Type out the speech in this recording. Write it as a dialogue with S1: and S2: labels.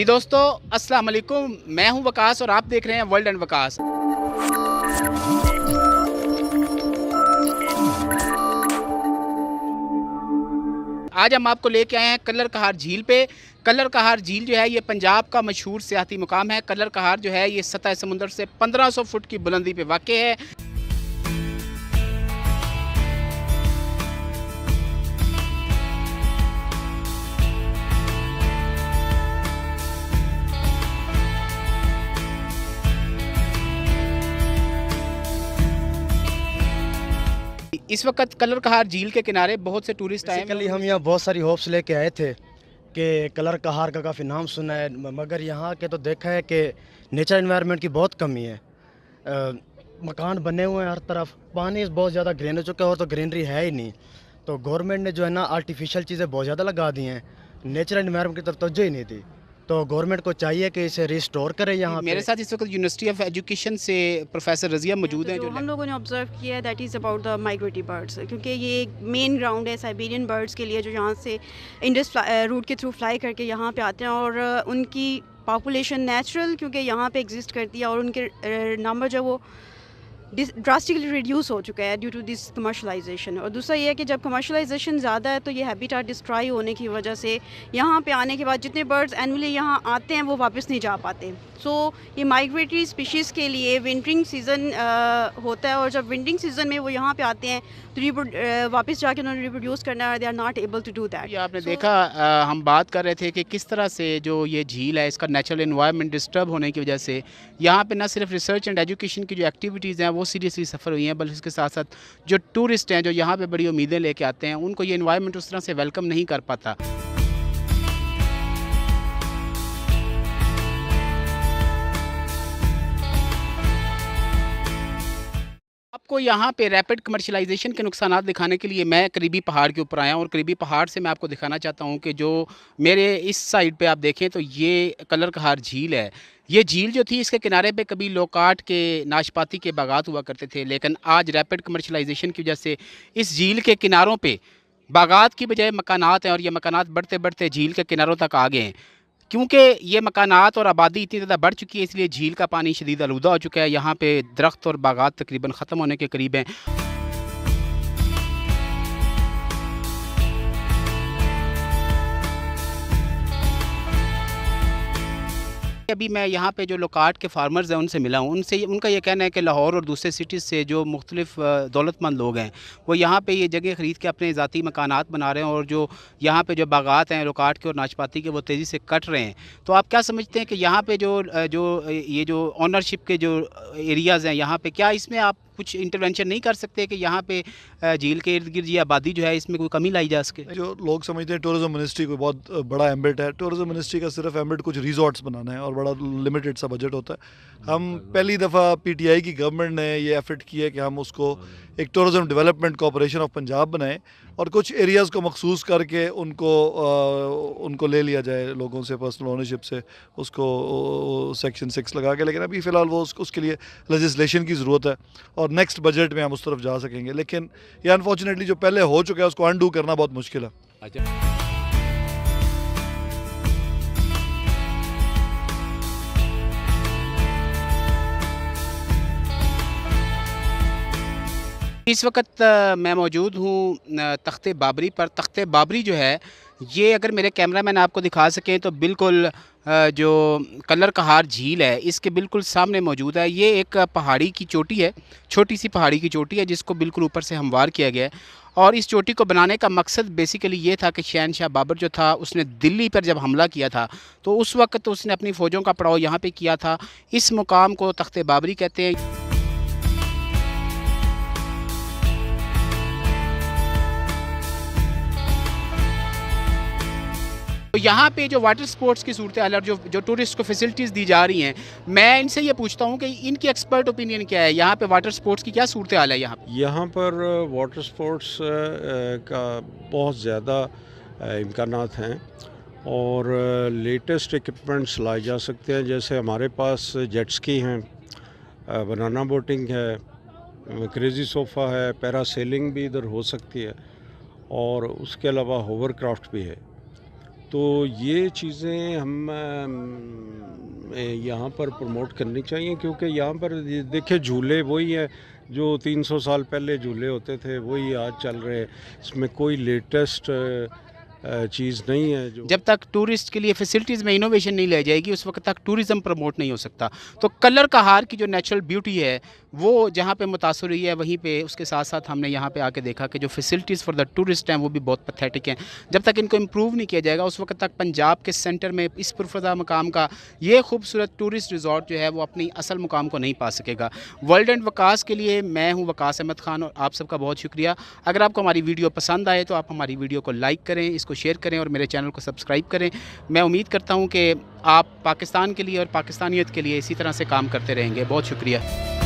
S1: जी दोस्तों, अस्सलाम वालेकुम। मैं हूं वकास और आप देख रहे हैं वर्ल्ड एंड वकास। आज हम आपको लेके आए हैं कलर कहार झील पे। कलर कहार झील जो है ये पंजाब का मशहूर सियाहती मुकाम है। कलर कहार जो है ये सतह समुंदर से 1500 फुट की बुलंदी पे वाक़ है। इस वक्त कलर कहार झील के किनारे बहुत से टूरिस्ट आए हैं।
S2: हम यहाँ बहुत सारी होप्स लेके आए थे कि कलर कहार का काफ़ी नाम सुना है, मगर यहाँ के तो देखा है कि नेचर एनवायरनमेंट की बहुत कमी है। मकान बने हुए हैं हर तरफ, पानी बहुत ज़्यादा ग्रीन हो चुका है और तो ग्रीनरी है ही नहीं। तो गवर्नमेंट ने जो है ना आर्टिफिशियल चीज़ें बहुत ज़्यादा लगा दी हैं, नेचर एनवायरनमेंट की तरफ तवज्जो ही नहीं थी। तो गवर्नमेंट को चाहिए कि इसे रिस्टोर करे। यहाँ
S1: मेरे साथ इस वक्त यूनिवर्सिटी ऑफ एजुकेशन से प्रोफेसर रज़िया मौजूद हैं।
S3: जो हम लोगों ने ऑब्जर्व किया है that is about the migratory birds, क्योंकि ये एक मेन ग्राउंड है साइबेरियन बर्ड्स के लिए जो यहाँ से इंडस रूट के थ्रू फ्लाई करके यहाँ पे आते हैं, और उनकी पॉपुलेशन नेचुरल क्योंकि यहाँ पे एग्जिस्ट करती है, और उनके नंबर जो वो ड्रास्टिकली रिड्यूस हो चुका है ड्यू टू दिस कमर्शलाइजेशन। और दूसरा ये है कि जब कमर्शलाइजेशन ज़्यादा है तो ये हैबिटेट डिस्ट्रॉय होने की वजह से यहाँ पे आने के बाद जितने बर्ड्स एनुअली यहाँ आते हैं वो वापस नहीं जा पाते। सो ये माइग्रेटरी स्पीशीज़ के लिए विंटरिंग सीज़न होता है, और जब विंटरिंग सीज़न में वो यहाँ पे आते हैं तो वापस जाके उन्होंने रिप्रोड्यूस करना है, they are not able to do that.
S1: आपने देखा, हम बात कर रहे थे कि किस तरह से जो ये झील है इसका नेचुरल एनवायरनमेंट डिस्टर्ब होने की वजह से यहाँ पे न सिर्फ रिसर्च एंड एजुकेशन की जो एक्टिविटीज़ हैं वो सीरियसली सफ़र हुई हैं, बल्कि इसके साथ साथ जो टूरिस्ट हैं जो यहाँ पे बड़ी उम्मीदें लेके आते हैं उनको ये एनवायरनमेंट उस तरह से वेलकम नहीं कर पाता। आपको यहाँ पे रैपिड कमर्शलाइजेशन के नुकसानात दिखाने के लिए मैं करीबी पहाड़ के ऊपर आया हूँ, और करीबी पहाड़ से मैं आपको दिखाना चाहता हूँ कि जो मेरे इस साइड पे आप देखें तो ये कलर कहार झील है। ये झील जो थी इसके किनारे पे कभी लोकाट के नाशपाती के बागात हुआ करते थे, लेकिन आज रैपिड कमर्शलाइजेशन की वजह से इस झील के किनारों पे बागात की बजाय मकानात हैं, और ये मकानात बढ़ते बढ़ते झील के किनारों तक आ गए हैं। क्योंकि ये मकानात और आबादी इतनी ज़्यादा बढ़ चुकी है इसलिए झील का पानी शदीद आलूदा हो चुका है। यहाँ पे दरख्त और बागात तकरीबन ख़त्म होने के करीब हैं। अभी मैं यहाँ पे जो लोकाट के फार्मर्स हैं उनसे मिला हूँ, उनका ये कहना है कि लाहौर और दूसरे सिटीज़ से जो मुख्तलिफ दौलतमंद लोग हैं वो यहाँ पे ये जगह ख़रीद के अपने ज़ाती मकानात बना रहे हैं, और जो यहाँ पे जो बागात हैं लोकाट के और नाशपाती के वो तेज़ी से कट रहे हैं। तो आप क्या समझते हैं कि यहाँ पे जो ऑनरशिप के जो एरियाज़ हैं यहाँ पे, क्या इसमें आप कुछ इंटरवेंशन नहीं कर सकते कि यहाँ पे झील के इर्द गिर्द ये आबादी जो है इसमें कोई कमी लाई जा सके?
S4: जो लोग समझते हैं टूरिज्म मिनिस्ट्री को बहुत बड़ा एम्बिट है, टूरिज्म मिनिस्ट्री का सिर्फ एम्बिट कुछ रिजॉर्ट्स बनाना है और बड़ा लिमिटेड सा बजट होता है। हम पहली दफ़ा पीटीआई की गवर्नमेंट ने ये एफर्ट किया कि हम उसको एक tourism development corporation of Punjab बनाएं, और कुछ एरियाज़ को मखसूस करके उनको ले लिया जाए लोगों से पर्सनल ओनरशिप से, उसको सेक्शन 6 लगा के। लेकिन अभी फ़िलहाल वो उसके लिए लेजिस्लेशन की ज़रूरत है, और नेक्स्ट बजट में हम उस तरफ जा सकेंगे। लेकिन ये अनफॉर्चुनेटली जो पहले हो चुका है उसको अनडू करना बहुत मुश्किल है।
S1: अच्छा, इस वक्त मैं मौजूद हूँ तख्ते बाबरी पर। तख्ते बाबरी जो है ये, अगर मेरे कैमरामैन आपको दिखा सकें तो बिल्कुल जो कलर कहार झील है इसके बिल्कुल सामने मौजूद है। ये एक पहाड़ी की चोटी है, छोटी सी पहाड़ी की चोटी है जिसको बिल्कुल ऊपर से हमवार किया गया है, और इस चोटी को बनाने का मकसद बेसिकली ये था कि शहनशाह बाबर जो था उसने दिल्ली पर जब हमला किया था तो उस वक्त उसने अपनी फ़ौजों का पड़ाव यहाँ पे किया था। इस मुकाम को तख्ते बाबरी कहते हैं। तो यहाँ पे जो वाटर स्पोर्ट्स की सूरत हाल और जो टूरिस्ट को फैसिलिटीज़ दी जा रही हैं, मैं इनसे ये पूछता हूँ कि इनकी एक्सपर्ट ओपिनियन क्या है, यहाँ पे वाटर स्पोर्ट्स की क्या सूरत हाल है? यहाँ
S5: पर वाटर स्पोर्ट्स का बहुत ज़्यादा इम्कानात हैं, और लेटेस्ट इक्विपमेंट्स लाए जा सकते हैं। जैसे हमारे पास जेट स्की हैं, बनाना बोटिंग है, क्रेज़ी सोफ़ा है, पैरासेलिंग भी इधर हो सकती है, और उसके अलावा होवरक्राफ्ट भी है। तो ये चीज़ें हम यहाँ पर प्रमोट करनी चाहिए, क्योंकि यहाँ पर देखिए झूले वही हैं जो 300 साल पहले झूले होते थे, वही आज चल रहे हैं। इसमें कोई लेटेस्ट चीज़ नहीं है जो
S1: जब तक टूरिस्ट के लिए फैसिलिटीज़ में इनोवेशन नहीं लाई जाएगी उस वक्त तक टूरिज़्म प्रमोट नहीं हो सकता। तो कलर कहार की जो नेचुरल ब्यूटी है वो जहाँ पे मुतासर हुई है, वहीं पे उसके साथ साथ हमने यहाँ पे आके देखा कि जो फैसिलिटीज़ फॉर द टूरिस्ट हैं वो भी बहुत पैथेटिक हैं। जब तक इनको इम्प्रूव नहीं किया जाएगा उस वक्त तक पंजाब के सेंटर में इस पुरफ़ज़ा मकाम का ये खूबसूरत टूरिस्ट रिजॉर्ट जो है वो अपनी असल मुकाम को नहीं पा सकेगा। वर्ल्ड एंड वकास के लिए मैं हूँ वकास अहमद ख़ान और आप सबका बहुत शुक्रिया। अगर आपको हमारी वीडियो पसंद आए तो आप हमारी वीडियो को लाइक करें, इसको शेयर करें और मेरे चैनल को सब्सक्राइब करें। मैं उम्मीद करता हूँ कि आप पाकिस्तान के लिए और पाकिस्तानियत के लिए इसी तरह से काम करते रहेंगे। बहुत शुक्रिया।